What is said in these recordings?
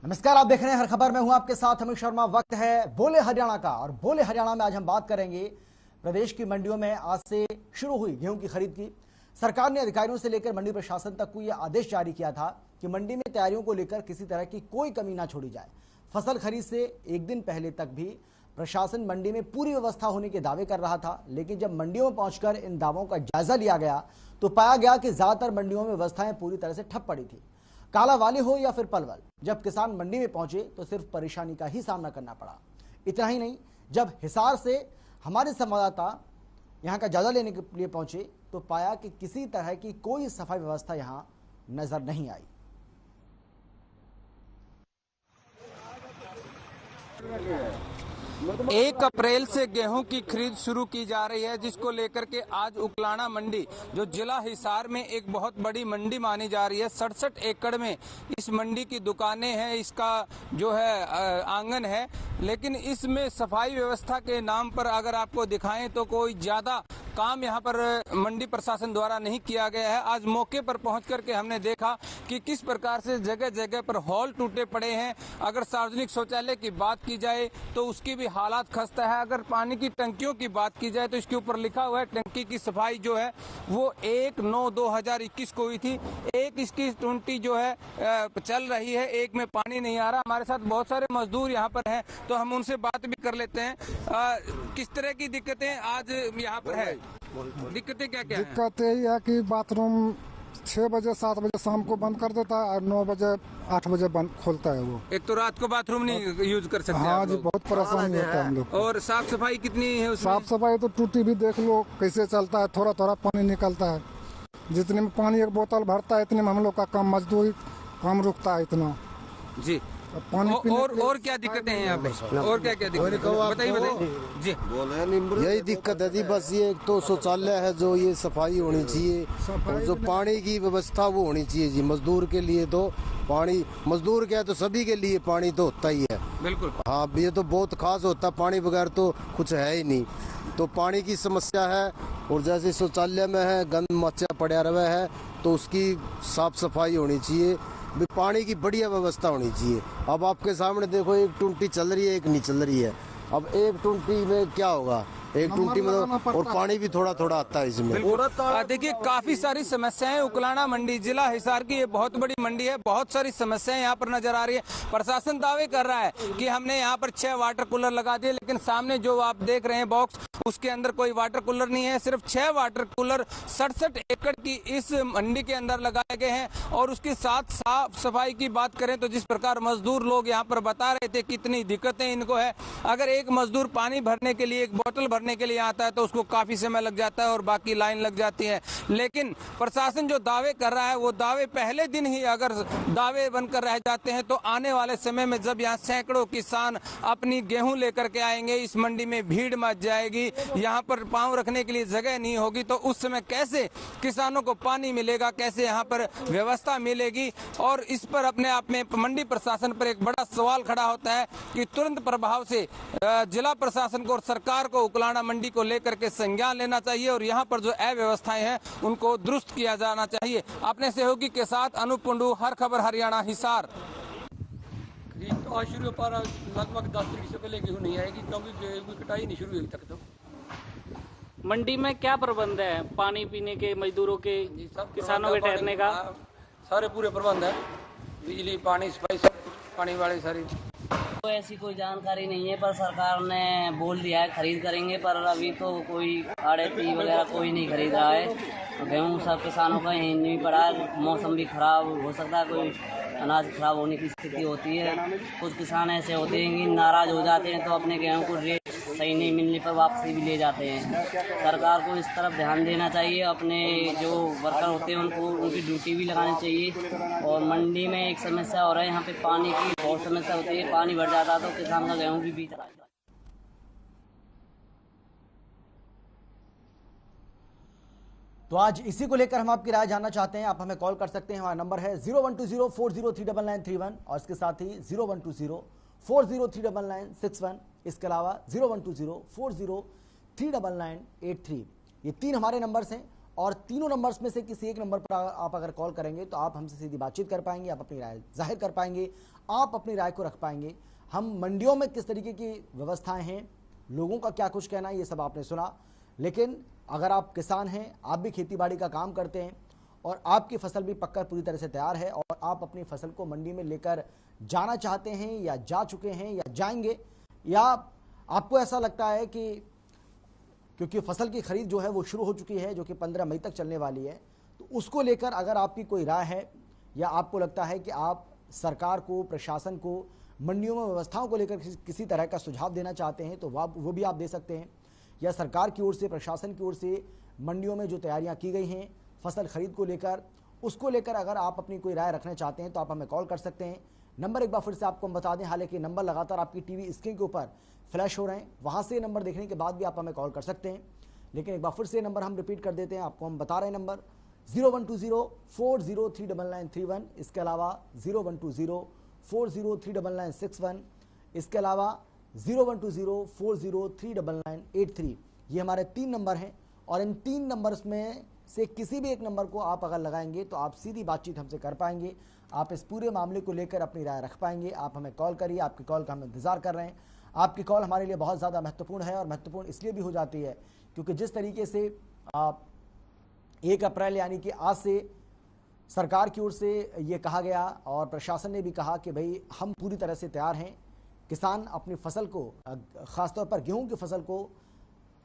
नमस्कार, आप देख रहे हैं हर खबर में हूं आपके साथ अमित शर्मा। वक्त है बोले हरियाणा का, और बोले हरियाणा में आज हम बात करेंगे प्रदेश की मंडियों में आज से शुरू हुई गेहूं की खरीद की। सरकार ने अधिकारियों से लेकर मंडी प्रशासन तक को यह आदेश जारी किया था कि मंडी में तैयारियों को लेकर किसी तरह की कोई कमी ना छोड़ी जाए। फसल खरीद से एक दिन पहले तक भी प्रशासन मंडी में पूरी व्यवस्था होने के दावे कर रहा था, लेकिन जब मंडियों में पहुंचकर इन दावों का जायजा लिया गया तो पाया गया कि ज्यादातर मंडियों में व्यवस्थाएं पूरी तरह से ठप पड़ी थी। कालावाली हो या फिर पलवल, जब किसान मंडी में पहुंचे तो सिर्फ परेशानी का ही सामना करना पड़ा। इतना ही नहीं, जब हिसार से हमारे संवाददाता यहां का जायजा लेने के लिए पहुंचे तो पाया कि किसी तरह की कोई सफाई व्यवस्था यहां नजर नहीं आई। एक अप्रैल से गेहूं की खरीद शुरू की जा रही है, जिसको लेकर के आज उकलाना मंडी जो जिला हिसार में एक बहुत बड़ी मंडी मानी जा रही है। 67 एकड़ में इस मंडी की दुकानें हैं, इसका जो है आंगन है, लेकिन इसमें सफाई व्यवस्था के नाम पर अगर आपको दिखाएं तो कोई ज्यादा काम यहाँ पर मंडी प्रशासन द्वारा नहीं किया गया है। आज मौके पर पहुंच करके हमने देखा कि किस प्रकार से जगह जगह पर हॉल टूटे पड़े हैं। अगर सार्वजनिक शौचालय की बात की जाए तो उसकी भी हालात खस्ता है। अगर पानी की टंकियों की बात की जाए तो इसके ऊपर लिखा हुआ है टंकी की सफाई जो है वो 1/9/2021 को हुई थी। एक इसकी टंकी जो है चल रही है, एक में पानी नहीं आ रहा। हमारे साथ बहुत सारे मजदूर यहाँ पर हैं तो हम उनसे बात भी कर लेते हैं। किस तरह की दिक्कतें आज यहाँ पर है? दिक्कतें क्या क्या दिक्कत यही है कि बाथरूम 6 बजे 7 बजे शाम को बंद कर देता है और 9 बजे 8 बजे बंद खोलता है वो। एक तो रात को बाथरूम नहीं यूज कर सकते। हाँ जी, बहुत परेशानी होता है हम लोग। और साफ सफाई कितनी है उसमें? साफ सफाई तो टूटी भी देख लो कैसे चलता है, थोड़ा थोड़ा पानी निकलता है। जितने में पानी एक बोतल भरता है इतने में हम लोग का काम मजदूरी काम रुकता है इतना जी। पानी और क्या दिक्कतें हैं यहाँ पे? और क्या क्या दिक्कत बताइए जी। यही दिक्कत है जी, बस ये एक तो शौचालय है जो ये सफाई होनी चाहिए, और जो पानी की व्यवस्था वो होनी चाहिए जी। मजदूर के लिए तो पानी, मजदूर क्या है तो सभी के लिए पानी तो होता ही है। बिल्कुल हाँ, ये तो बहुत खास होता है, पानी बगैर तो कुछ है ही नहीं। तो पानी की समस्या है, और जैसे शौचालय में है गंद मचा पड़ा रहा है तो उसकी साफ सफाई होनी चाहिए। पानी की बढ़िया व्यवस्था होनी चाहिए। अब आपके सामने देखो, एक टूटी चल रही है एक नहीं चल रही है। अब एक टूटी में क्या होगा, एक टूटी में और पानी भी थोड़ा थोड़ा आता है इसमें। देखिए काफी सारी समस्याएं उकलाना मंडी जिला हिसार की ये बहुत बड़ी मंडी है, बहुत सारी समस्याएं यहाँ पर नजर आ रही है। प्रशासन दावे कर रहा है कि हमने यहाँ पर 6 वाटर कूलर लगा दिए, लेकिन सामने जो आप देख रहे हैं बॉक्स उसके अंदर कोई वाटर कूलर नहीं है। सिर्फ 6 वाटर कूलर 67 एकड़ की इस मंडी के अंदर लगाए गए हैं। और उसके साथ साफ सफाई की बात करें तो जिस प्रकार मजदूर लोग यहाँ पर बता रहे थे कितनी दिक्कतें इनको है। अगर एक मजदूर पानी भरने के लिए, एक बोतल भरने के लिए आता है तो उसको काफी समय लग जाता है और बाकी लाइन लग जाती है। लेकिन प्रशासन जो दावे कर रहा है वो दावे पहले दिन ही अगर दावे बनकर रह जाते हैं तो आने वाले समय में जब यहाँ सैकड़ों किसान अपनी गेहूं लेकर के आएंगे, इस मंडी में भीड़ मच जाएगी, यहाँ पर पांव रखने के लिए जगह नहीं होगी, तो उस समय कैसे किसानों को पानी मिलेगा, कैसे यहाँ पर व्यवस्था मिलेगी। और इस पर अपने आप में मंडी प्रशासन पर एक बड़ा सवाल खड़ा होता है कि तुरंत प्रभाव से जिला प्रशासन को और सरकार को उकलाना मंडी को लेकर के संज्ञान लेना चाहिए और यहाँ पर जो अव्यवस्थाएं हैं उनको दुरुस्त किया जाना चाहिए। अपने सहयोगी के साथ अनूप कुंडू, हर खबर हरियाणा, हिसार। आज शुरू पर लगभग 10 तारीख से पहले गेहूँ नहीं आएगी क्योंकि गेहूँ की कटाई नहीं शुरू हुई तक। तो मंडी में क्या प्रबंध है पानी पीने के, मजदूरों के, किसानों के ठहरने का? सारे पूरे प्रबंध है, बिजली पानी सफाई सब पानी वाले सारी। तो ऐसी कोई जानकारी नहीं है, पर सरकार ने बोल दिया है खरीद करेंगे, पर अभी तो कोई आड़ती वगैरह कोई नहीं खरीद रहा है। गेहूँ सब किसानों का यहीं नहीं पड़ा है। मौसम भी खराब हो सकता है, कोई अनाज खराब होने की स्थिति होती है। कुछ किसान ऐसे होते हैं कि नाराज हो जाते हैं तो अपने गेहूँ को रेट सही नहीं मिलने पर वापसी भी ले जाते हैं। सरकार को इस तरफ ध्यान देना चाहिए, अपने जो वर्कर होते हैं उनको उनकी ड्यूटी भी लगानी चाहिए। और मंडी में एक समस्या हो रहा है, यहाँ पे पानी की बहुत समस्या होती है। पानी भर जाता है तो किसान का गेहूँ भी बीच रहा है। तो आज इसी को लेकर हम आपकी राय जानना चाहते हैं। आप हमें कॉल कर सकते हैं, हमारा नंबर है 0120403991 और इसके साथ ही 0120403991। इसके अलावा 012040399383। ये 3 हमारे नंबर्स हैं और तीनों नंबर्स में से किसी एक नंबर पर आप अगर कॉल करेंगे तो आप हमसे सीधी बातचीत कर पाएंगे, आप अपनी राय जाहिर कर पाएंगे, आप अपनी राय को रख पाएंगे। हम मंडियों में किस तरीके की व्यवस्थाएं हैं, लोगों का क्या कुछ कहना है, ये सब आपने सुना। लेकिन अगर आप किसान हैं, आप भी खेती बाड़ी का काम करते हैं और आपकी फसल भी पककर पूरी तरह से तैयार है और आप अपनी फसल को मंडी में लेकर जाना चाहते हैं या जा चुके हैं या जाएंगे, या आपको ऐसा लगता है कि क्योंकि फसल की खरीद जो है वो शुरू हो चुकी है, जो कि 15 मई तक चलने वाली है, तो उसको लेकर अगर आपकी कोई राय है या आपको लगता है कि आप सरकार को, प्रशासन को मंडियों में व्यवस्थाओं को लेकर किसी तरह का सुझाव देना चाहते हैं तो वो भी आप दे सकते हैं। या सरकार की ओर से, प्रशासन की ओर से मंडियों में जो तैयारियां की गई हैं फसल खरीद को लेकर, उसको लेकर अगर आप अपनी कोई राय रखना चाहते हैं तो आप हमें कॉल कर सकते हैं। नंबर एक बार फिर से आपको हम बता दें, हालांकि नंबर लगातार आपकी टीवी स्क्रीन के ऊपर फ्लैश हो रहे हैं, वहां से नंबर देखने के बाद भी आप हमें कॉल कर सकते हैं। लेकिन एक बार फिर से नंबर हम रिपीट कर देते हैं, आपको हम बता रहे हैं नंबर 0120403931, इसके अलावा 0120403961, इसके अलावा 0120403983। ये हमारे 3 नंबर हैं और इन 3 नंबर्स में से किसी भी एक नंबर को आप अगर लगाएंगे तो आप सीधी बातचीत हमसे कर पाएंगे, आप इस पूरे मामले को लेकर अपनी राय रख पाएंगे। आप हमें कॉल करिए, आपकी कॉल का हम इंतजार कर रहे हैं। आपकी कॉल हमारे लिए बहुत ज़्यादा महत्वपूर्ण है और महत्वपूर्ण इसलिए भी हो जाती है क्योंकि जिस तरीके से 1 अप्रैल यानी कि आज से सरकार की ओर से ये कहा गया और प्रशासन ने भी कहा कि भाई हम पूरी तरह से तैयार हैं, किसान अपनी फसल को, खासतौर पर गेहूं की फसल को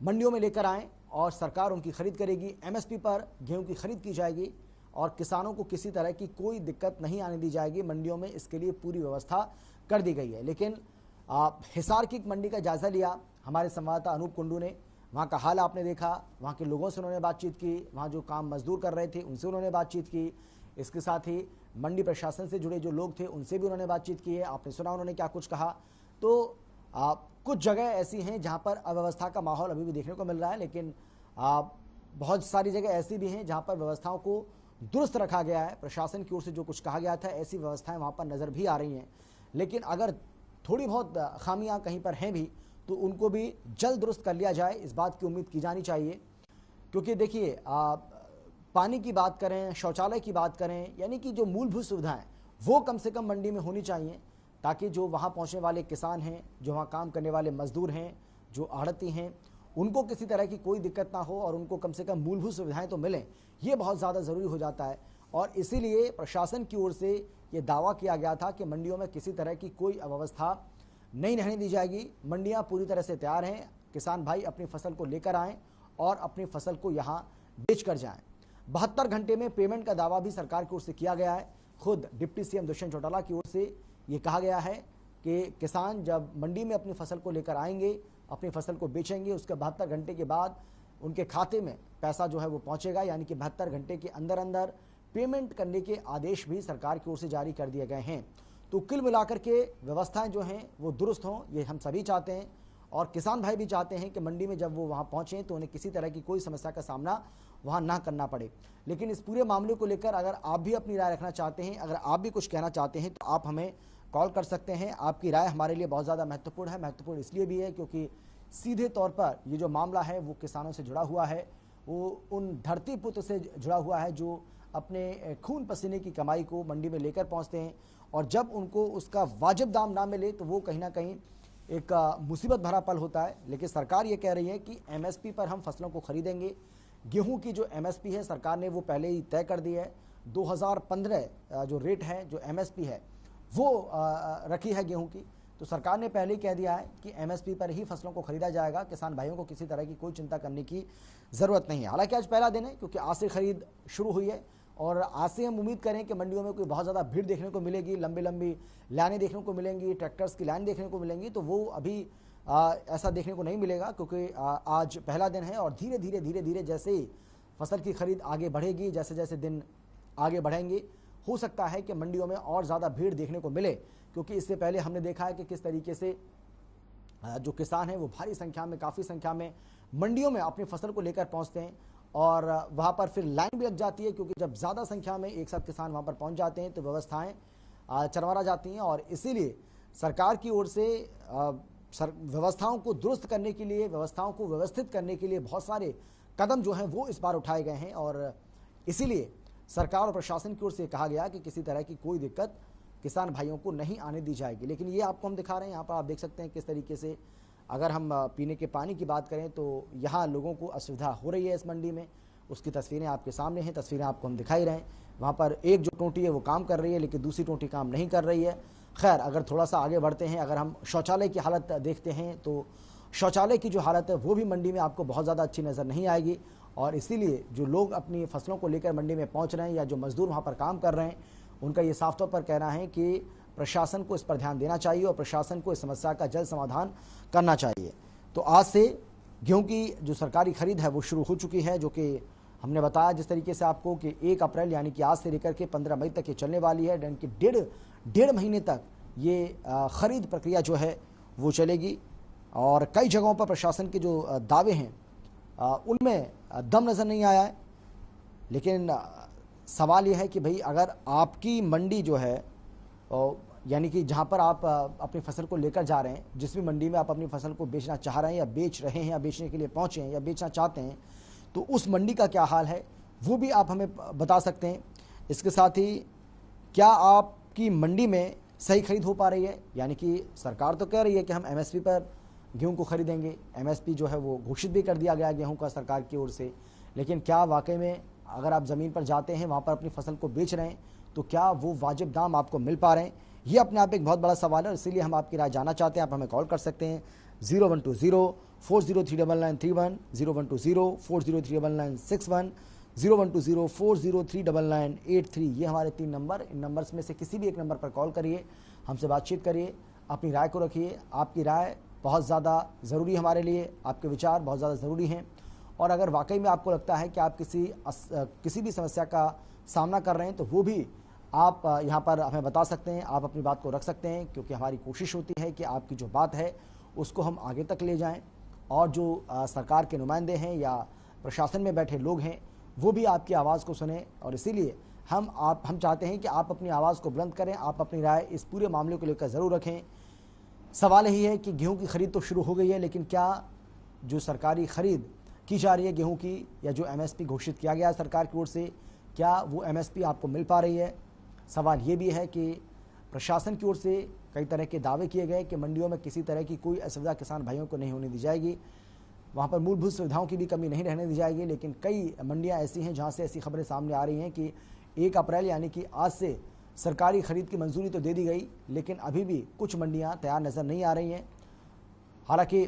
मंडियों में लेकर आएं और सरकार उनकी खरीद करेगी। एमएसपी पर गेहूं की खरीद की जाएगी और किसानों को किसी तरह की कोई दिक्कत नहीं आने दी जाएगी मंडियों में, इसके लिए पूरी व्यवस्था कर दी गई है। लेकिन हिसार की एक मंडी का जायजा लिया हमारे संवाददाता अनूप कुंडू ने, वहाँ का हाल आपने देखा, वहाँ के लोगों से उन्होंने बातचीत की, वहाँ जो काम मजदूर कर रहे थे उनसे उन्होंने बातचीत की, इसके साथ ही मंडी प्रशासन से जुड़े जो लोग थे उनसे भी उन्होंने बातचीत की है। आपने सुना उन्होंने क्या कुछ कहा। तो कुछ जगह ऐसी हैं जहाँ पर अव्यवस्था का माहौल अभी भी देखने को मिल रहा है, लेकिन बहुत सारी जगह ऐसी भी हैं जहाँ पर व्यवस्थाओं को दुरुस्त रखा गया है। प्रशासन की ओर से जो कुछ कहा गया था ऐसी व्यवस्थाएं वहाँ पर नज़र भी आ रही हैं, लेकिन अगर थोड़ी बहुत खामियां कहीं पर हैं भी तो उनको भी जल्द दुरुस्त कर लिया जाए, इस बात की उम्मीद की जानी चाहिए। क्योंकि देखिए, पानी की बात करें, शौचालय की बात करें, यानी कि जो मूलभूत सुविधाएं वो कम से कम मंडी में होनी चाहिए, ताकि जो वहाँ पहुँचने वाले किसान हैं, जो वहाँ काम करने वाले मजदूर हैं, जो आढ़ती हैं, उनको किसी तरह की कोई दिक्कत ना हो और उनको कम से कम मूलभूत सुविधाएं तो मिलें, ये बहुत ज़्यादा ज़रूरी हो जाता है। और इसीलिए प्रशासन की ओर से ये दावा किया गया था कि मंडियों में किसी तरह की कोई अव्यवस्था नहीं रहने दी जाएगी। मंडियां पूरी तरह से तैयार हैं, किसान भाई अपनी फसल को लेकर आएँ और अपनी फसल को यहाँ बेच कर जाएँ। 72 घंटे में पेमेंट का दावा भी सरकार की ओर से किया गया है। खुद डिप्टी सीएम दुष्यंत चौटाला की ओर से ये कहा गया है कि किसान जब मंडी में अपनी फसल को लेकर आएंगे, अपनी फसल को बेचेंगे, उसके 72 घंटे के बाद उनके खाते में पैसा जो है वो पहुंचेगा, यानी कि 72 घंटे के अंदर अंदर पेमेंट करने के आदेश भी सरकार की ओर से जारी कर दिए गए हैं। तो कुल मिलाकर के व्यवस्थाएं जो हैं वो दुरुस्त हों, ये हम सभी चाहते हैं और किसान भाई भी चाहते हैं कि मंडी में जब वो वहाँ पहुँचें तो उन्हें किसी तरह की कोई समस्या का सामना वहाँ ना करना पड़े। लेकिन इस पूरे मामले को लेकर अगर आप भी अपनी राय रखना चाहते हैं, अगर आप भी कुछ कहना चाहते हैं तो आप हमें कॉल कर सकते हैं। आपकी राय हमारे लिए बहुत ज़्यादा महत्वपूर्ण है। महत्वपूर्ण इसलिए भी है क्योंकि सीधे तौर पर ये जो मामला है वो किसानों से जुड़ा हुआ है, वो उन धरती पुत्र से जुड़ा हुआ है जो अपने खून पसीने की कमाई को मंडी में लेकर पहुंचते हैं और जब उनको उसका वाजिब दाम ना मिले तो वो कहीं ना कहीं एक मुसीबत भरा पल होता है। लेकिन सरकार ये कह रही है कि एमएसपी पर हम फसलों को खरीदेंगे। गेहूं की जो एमएसपी है सरकार ने वो पहले ही तय कर दी है। 2015 जो रेट है, जो एमएसपी है वो रखी है गेहूं की, तो सरकार ने पहले ही कह दिया है कि एमएसपी पर ही फसलों को खरीदा जाएगा। किसान भाइयों को किसी तरह की कोई चिंता करने की ज़रूरत नहीं है। हालांकि आज पहला दिन है क्योंकि आज से खरीद शुरू हुई है और आज से हम उम्मीद करें कि मंडियों में कोई बहुत ज़्यादा भीड़ देखने को मिलेगी, लंबी लंबी लाइनें देखने को मिलेंगी, ट्रैक्टर्स की लाइन देखने को मिलेंगी, तो वो अभी ऐसा देखने को नहीं मिलेगा क्योंकि आज पहला दिन है और धीरे धीरे जैसे ही फसल की खरीद आगे बढ़ेगी, जैसे जैसे दिन आगे बढ़ेंगे, हो सकता है कि मंडियों में और ज़्यादा भीड़ देखने को मिले। क्योंकि इससे पहले हमने देखा है कि किस तरीके से जो किसान हैं वो भारी संख्या में, काफ़ी संख्या में मंडियों में अपनी फसल को लेकर पहुंचते हैं और वहां पर फिर लाइन भी लग जाती है क्योंकि जब ज़्यादा संख्या में एक साथ किसान वहां पर पहुंच जाते हैं तो व्यवस्थाएं चरमरा जाती हैं। और इसीलिए सरकार की ओर से व्यवस्थाओं को दुरुस्त करने के लिए, व्यवस्थाओं को व्यवस्थित करने के लिए बहुत सारे कदम जो है वो इस बार उठाए गए हैं और इसीलिए सरकार और प्रशासन की ओर से कहा गया कि किसी तरह की कोई दिक्कत किसान भाइयों को नहीं आने दी जाएगी। लेकिन ये आपको हम दिखा रहे हैं, यहाँ पर आप देख सकते हैं किस तरीके से अगर हम पीने के पानी की बात करें तो यहाँ लोगों को असुविधा हो रही है इस मंडी में। उसकी तस्वीरें आपके सामने हैं, तस्वीरें आपको हम दिखाई रहे हैं। वहाँ पर एक जो टोंटी है वो काम कर रही है लेकिन दूसरी टोंटी काम नहीं कर रही है। खैर, अगर थोड़ा सा आगे बढ़ते हैं, अगर हम शौचालय की हालत देखते हैं तो शौचालय की जो हालत है वो भी मंडी में आपको बहुत ज़्यादा अच्छी नज़र नहीं आएगी। और इसीलिए जो लोग अपनी फसलों को लेकर मंडी में पहुँच रहे हैं या जो मजदूर वहाँ पर काम कर रहे हैं, उनका ये साफ तौर पर कहना है कि प्रशासन को इस पर ध्यान देना चाहिए और प्रशासन को इस समस्या का जल्द समाधान करना चाहिए। तो आज से गेहूं की जो सरकारी खरीद है वो शुरू हो चुकी है, जो कि हमने बताया जिस तरीके से आपको कि 1 अप्रैल यानी कि आज से लेकर के 15 मई तक ये चलने वाली है। यानी कि डेढ़ महीने तक ये खरीद प्रक्रिया जो है वो चलेगी। और कई जगहों पर प्रशासन के जो दावे हैं उनमें दम नज़र नहीं आया है। लेकिन सवाल यह है कि भाई अगर आपकी मंडी जो है यानी कि जहाँ पर आप अपनी फसल को लेकर जा रहे हैं, जिस भी मंडी में आप अपनी फसल को बेचना चाह रहे हैं या बेच रहे हैं या बेचने के लिए पहुँचे हैं या बेचना चाहते हैं, तो उस मंडी का क्या हाल है वो भी आप हमें बता सकते हैं। इसके साथ ही क्या आपकी मंडी में सही खरीद हो पा रही है? यानी कि सरकार तो कह रही है कि हम एमएसपी पर गेहूं को खरीदेंगे, एमएसपी जो है वो घोषित भी कर दिया गया गेहूं का सरकार की ओर से, लेकिन क्या वाकई में अगर आप ज़मीन पर जाते हैं, वहाँ पर अपनी फसल को बेच रहे हैं, तो क्या वो वाजिब दाम आपको मिल पा रहे हैं? ये अपने आप एक बहुत बड़ा सवाल है और इसीलिए हम आपकी राय जानना चाहते हैं। आप हमें कॉल कर सकते हैं 0120-4039931, 0120-4039961, 0120-4039983। ये हमारे 3 नंबर, इन नंबर्स में से किसी भी एक नंबर पर कॉल करिए, हमसे बातचीत करिए, अपनी राय को रखिए। आपकी राय बहुत ज़्यादा ज़रूरी है हमारे लिए, आपके विचार बहुत ज़्यादा ज़रूरी हैं। और अगर वाकई में आपको लगता है कि आप किसी भी समस्या का सामना कर रहे हैं तो वो भी आप यहाँ पर हमें बता सकते हैं, आप अपनी बात को रख सकते हैं, क्योंकि हमारी कोशिश होती है कि आपकी जो बात है उसको हम आगे तक ले जाएं और जो सरकार के नुमाइंदे हैं या प्रशासन में बैठे लोग हैं वो भी आपकी आवाज़ को सुने। और इसीलिए हम चाहते हैं कि आप अपनी आवाज़ को बुलंद करें, आप अपनी राय इस पूरे मामले को लेकर ज़रूर रखें। सवाल यही है कि गेहूँ की खरीद तो शुरू हो गई है, लेकिन क्या जो सरकारी खरीद की जा रही है गेहूं की या जो एमएसपी घोषित किया गया है सरकार की ओर से, क्या वो एमएसपी आपको मिल पा रही है? सवाल ये भी है कि प्रशासन की ओर से कई तरह के दावे किए गए कि मंडियों में किसी तरह की कोई असुविधा किसान भाइयों को नहीं होने दी जाएगी, वहाँ पर मूलभूत सुविधाओं की भी कमी नहीं रहने दी जाएगी। लेकिन कई मंडियाँ ऐसी हैं जहाँ से ऐसी खबरें सामने आ रही हैं कि 1 अप्रैल यानी कि आज से सरकारी खरीद की मंजूरी तो दे दी गई, लेकिन अभी भी कुछ मंडियाँ तैयार नज़र नहीं आ रही हैं। हालांकि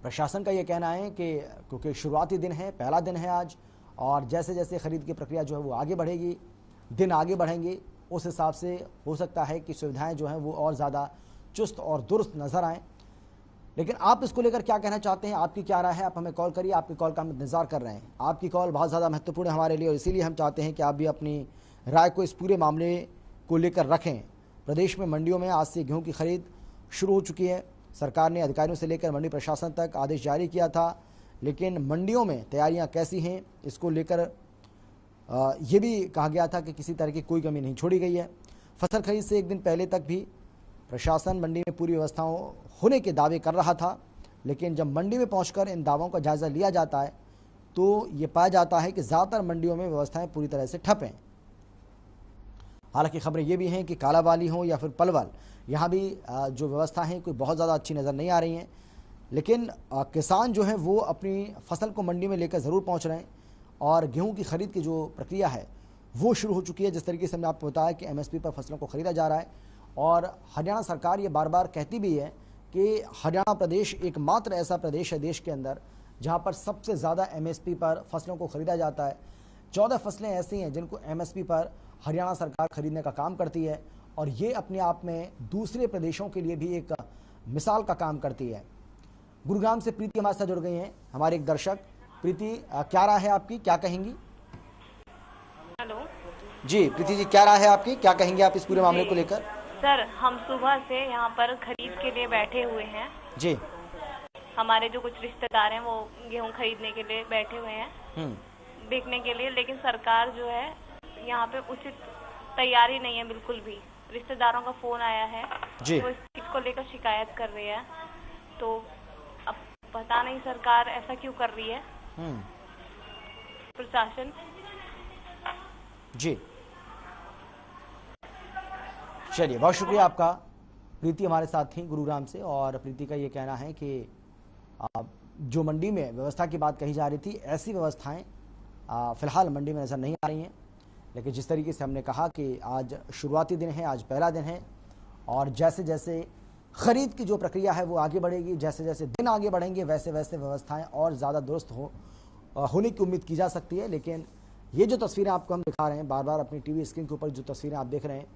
प्रशासन का ये कहना है कि क्योंकि शुरुआती दिन है, पहला दिन है आज, और जैसे जैसे खरीद की प्रक्रिया जो है वो आगे बढ़ेगी, दिन आगे बढ़ेंगे, उस हिसाब से हो सकता है कि सुविधाएं जो हैं वो और ज़्यादा चुस्त और दुरुस्त नज़र आएँ। लेकिन आप इसको लेकर क्या कहना चाहते हैं, आपकी क्या राय है? आप हमें कॉल करिए, आपकी कॉल का हम इंतज़ार कर रहे हैं। आपकी कॉल बहुत ज़्यादा महत्वपूर्ण है हमारे लिए और इसीलिए हम चाहते हैं कि आप भी अपनी राय को इस पूरे मामले को लेकर रखें। प्रदेश में मंडियों में आज से गेहूँ की खरीद शुरू हो चुकी है। सरकार ने अधिकारियों से लेकर मंडी प्रशासन तक आदेश जारी किया था, लेकिन मंडियों में तैयारियां कैसी हैं इसको लेकर ये भी कहा गया था कि किसी तरह की कोई कमी नहीं छोड़ी गई है। फसल खरीद से एक दिन पहले तक भी प्रशासन मंडी में पूरी व्यवस्थाओं होने के दावे कर रहा था, लेकिन जब मंडी में पहुंचकर इन दावों का जायज़ा लिया जाता है तो ये पाया जाता है कि ज़्यादातर मंडियों में व्यवस्थाएँ पूरी तरह से ठप हैं। हालांकि खबरें ये भी हैं कि कालाबाली हो या फिर पलवल, यहाँ भी जो व्यवस्था है कोई बहुत ज़्यादा अच्छी नज़र नहीं आ रही हैं। लेकिन किसान जो हैं वो अपनी फसल को मंडी में लेकर ज़रूर पहुँच रहे हैं और गेहूं की खरीद की जो प्रक्रिया है वो शुरू हो चुकी है। जिस तरीके से हमने आपको बताया कि एमएसपी पर फसलों को ख़रीदा जा रहा है और हरियाणा सरकार ये बार बार कहती भी है कि हरियाणा प्रदेश एकमात्र ऐसा प्रदेश है देश के अंदर जहाँ पर सबसे ज़्यादा एमएसपी पर फसलों को ख़रीदा जाता है। 14 फसलें ऐसी हैं जिनको एमएसपी पर हरियाणा सरकार खरीदने का काम करती है और ये अपने आप में दूसरे प्रदेशों के लिए भी एक मिसाल का काम करती है। गुरुग्राम से प्रीति हमारे साथ जुड़ गई हैं, हमारे एक दर्शक। प्रीति, क्या राय है आपकी, क्या कहेंगी? हेलो जी प्रीति जी, क्या राय है आपकी, क्या कहेंगे आप इस पूरे मामले को लेकर? सर, हम सुबह से यहाँ पर खरीद के लिए बैठे हुए हैं जी। हमारे जो कुछ रिश्तेदार हैं वो गेहूँ खरीदने के लिए बैठे हुए हैं देखने के लिए, लेकिन सरकार जो है यहाँ पे उचित तैयारी नहीं है बिल्कुल भी। रिश्तेदारों का फोन आया है जी। वो इसको लेकर शिकायत कर रही है, तो अब पता नहीं सरकार ऐसा क्यों कर रही है। प्रशासन। जी चलिए, बहुत शुक्रिया आपका। प्रीति हमारे साथ थी गुरुग्राम से, और प्रीति का ये कहना है कि जो मंडी में व्यवस्था की बात कही जा रही थी, ऐसी व्यवस्थाएं फिलहाल मंडी में नजर नहीं आ रही हैं। लेकिन जिस तरीके से हमने कहा कि आज शुरुआती दिन है, आज पहला दिन है, और जैसे जैसे खरीद की जो प्रक्रिया है वो आगे बढ़ेगी, जैसे जैसे दिन आगे बढ़ेंगे वैसे वैसे व्यवस्थाएं और ज़्यादा दुरुस्त होने की उम्मीद की जा सकती है। लेकिन ये जो तस्वीरें आपको हम दिखा रहे हैं बार बार अपनी टीवी स्क्रीन के ऊपर, जो तस्वीरें आप देख रहे हैं,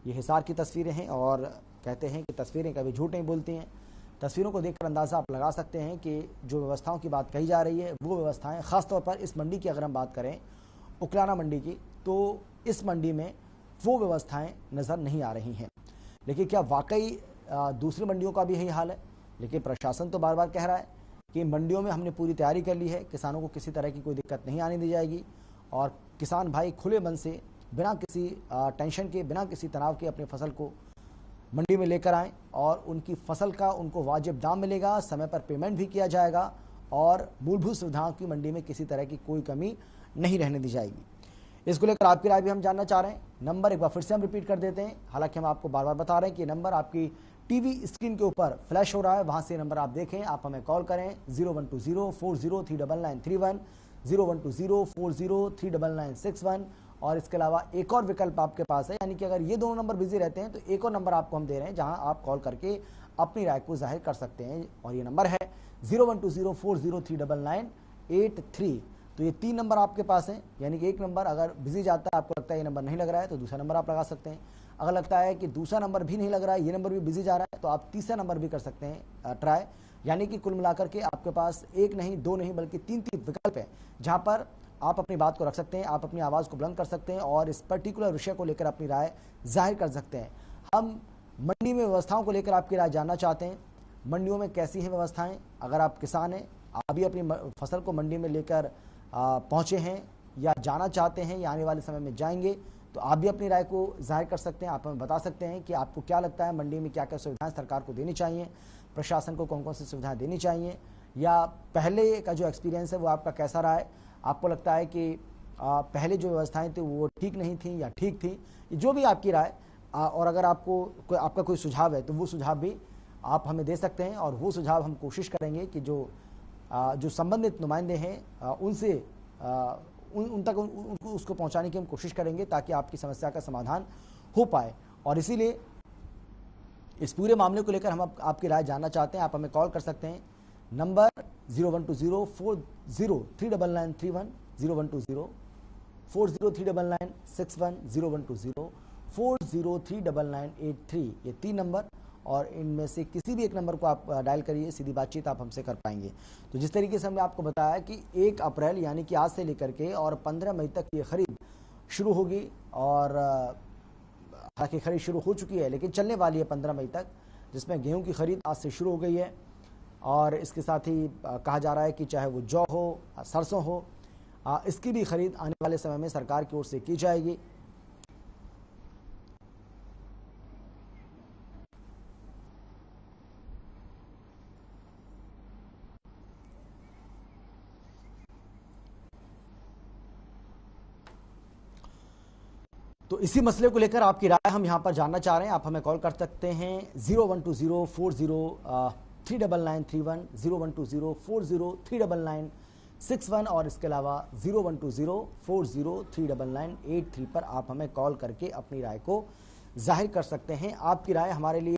ये हिसार की तस्वीरें हैं, और कहते हैं कि तस्वीरें कभी झूठ नहीं बोलती हैं। तस्वीरों को देखकर अंदाज़ा आप लगा सकते हैं कि जो व्यवस्थाओं की बात कही जा रही है वो व्यवस्थाएं, ख़ासतौर पर इस मंडी की अगर हम बात करें, उकलाना मंडी की, तो इस मंडी में वो व्यवस्थाएं नज़र नहीं आ रही हैं। लेकिन क्या वाकई दूसरी मंडियों का भी यही हाल है? लेकिन प्रशासन तो बार बार कह रहा है कि मंडियों में हमने पूरी तैयारी कर ली है, किसानों को किसी तरह की कोई दिक्कत नहीं आने दी जाएगी, और किसान भाई खुले मन से बिना किसी टेंशन के, बिना किसी तनाव के अपनी फसल को मंडी में लेकर आएँ, और उनकी फसल का उनको वाजिब दाम मिलेगा, समय पर पेमेंट भी किया जाएगा, और मूलभूत सुविधाओं की मंडी में किसी तरह की कोई कमी नहीं रहने दी जाएगी। इसको लेकर आपकी राय भी हम जानना चाह रहे हैं। नंबर एक बार फिर से हम रिपीट कर देते हैं, हालांकि हम आपको बार बार बता रहे हैं कि नंबर आपकी टीवी स्क्रीन के ऊपर फ्लैश हो रहा है, वहां से नंबर आप देखें, आप हमें कॉल करें 0120403931, 0120403961, और इसके अलावा एक और विकल्प आपके पास है, यानी कि अगर ये दोनों नंबर बिजी रहते हैं तो एक और नंबर आपको हम दे रहे हैं जहां आप कॉल करके अपनी राय को जाहिर कर सकते हैं, और ये नंबर है 0120403983। तो ये 3 नंबर आपके पास हैं, यानी कि एक नंबर अगर बिजी जाता है, आपको लगता है ये नंबर नहीं लग रहा है, तो दूसरा नंबर आप लगा सकते हैं। अगर लगता है कि दूसरा नंबर भी नहीं लग रहा है, ये नंबर भी बिजी जा रहा है, तो आप तीसरा नंबर भी कर सकते हैं ट्राई। यानी कि कुल मिलाकर के आपके पास एक नहीं, दो नहीं, बल्कि 3 विकल्प है जहां पर आप अपनी बात को रख सकते हैं, आप अपनी आवाज़ को बुलंद कर सकते हैं, और इस पर्टिकुलर विषय को लेकर अपनी राय जाहिर कर सकते हैं। हम मंडी में व्यवस्थाओं को लेकर आपकी राय जानना चाहते हैं। मंडियों में कैसी हैं व्यवस्थाएं? अगर आप किसान हैं, आप भी अपनी फसल को मंडी में लेकर पहुंचे हैं या जाना चाहते हैं या आने वाले समय में जाएंगे, तो आप भी अपनी राय को जाहिर कर सकते हैं। आप हमें बता सकते हैं कि आपको क्या लगता है मंडी में क्या क्या सुविधाएं सरकार को देनी चाहिए, प्रशासन को कौन कौन सी सुविधाएं देनी चाहिए, या पहले का जो एक्सपीरियंस है वो आपका कैसा रहा है। आपको लगता है कि पहले जो व्यवस्थाएं थी वो ठीक नहीं थी या ठीक थी, जो भी आपकी राय, और अगर आपका कोई सुझाव है तो वो सुझाव भी आप हमें दे सकते हैं, और वो सुझाव हम कोशिश करेंगे कि जो संबंधित नुमाइंदे हैं उनसे उन तक उसको पहुंचाने की हम कोशिश करेंगे, ताकि आपकी समस्या का समाधान हो पाए। और इसीलिए इस पूरे मामले को लेकर हम आपकी राय जानना चाहते हैं। आप हमें कॉल कर सकते हैं, नंबर 012040399931, 012040399961, 012040399983, ये 3 नंबर, और इनमें से किसी भी एक नंबर को आप डायल करिए, सीधी बातचीत आप हमसे कर पाएंगे। तो जिस तरीके से हमने आपको बताया कि 1 अप्रैल यानी कि आज से लेकर के और 15 मई तक ये खरीद शुरू होगी, और हालांकि खरीद शुरू हो चुकी है लेकिन चलने वाली है 15 मई तक, जिसमें गेहूं की खरीद आज से शुरू हो गई है। और इसके साथ ही कहा जा रहा है कि चाहे वो जौ हो, सरसों हो, इसकी भी खरीद आने वाले समय में सरकार की ओर से की जाएगी। तो इसी मसले को लेकर आपकी राय हम यहां पर जानना चाह रहे हैं। आप हमें कॉल कर सकते हैं 012040399931, 012040399961, और इसके अलावा 012040399983 पर आप हमें कॉल करके अपनी राय को जाहिर कर सकते हैं। आपकी राय हमारे लिए